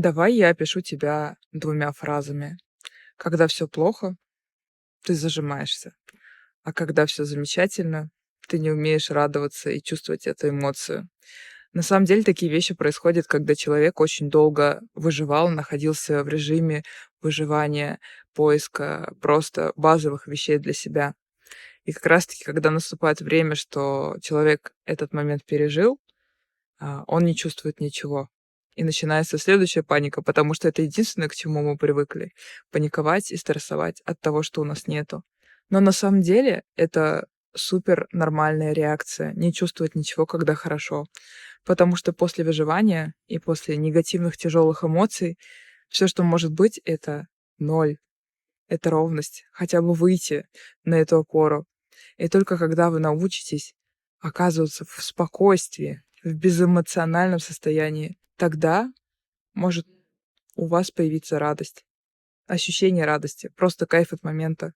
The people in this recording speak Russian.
Давай я опишу тебя двумя фразами. Когда все плохо, ты зажимаешься, а когда все замечательно, ты не умеешь радоваться и чувствовать эту эмоцию. На самом деле такие вещи происходят, когда человек очень долго выживал, находился в режиме выживания, поиска просто базовых вещей для себя. И как раз таки, когда наступает время, что человек этот момент пережил, он не чувствует ничего. И начинается следующая паника, потому что это единственное, к чему мы привыкли. Паниковать и стрессовать от того, что у нас нету. Но на самом деле это супер нормальная реакция, не чувствовать ничего, когда хорошо. Потому что после выживания и после негативных тяжелых эмоций все, что может быть, это ноль, это ровность, хотя бы выйти на эту опору. И только когда вы научитесь оказываться в спокойствии, в безэмоциональном состоянии, тогда может у вас появиться радость, ощущение радости, просто кайф от момента.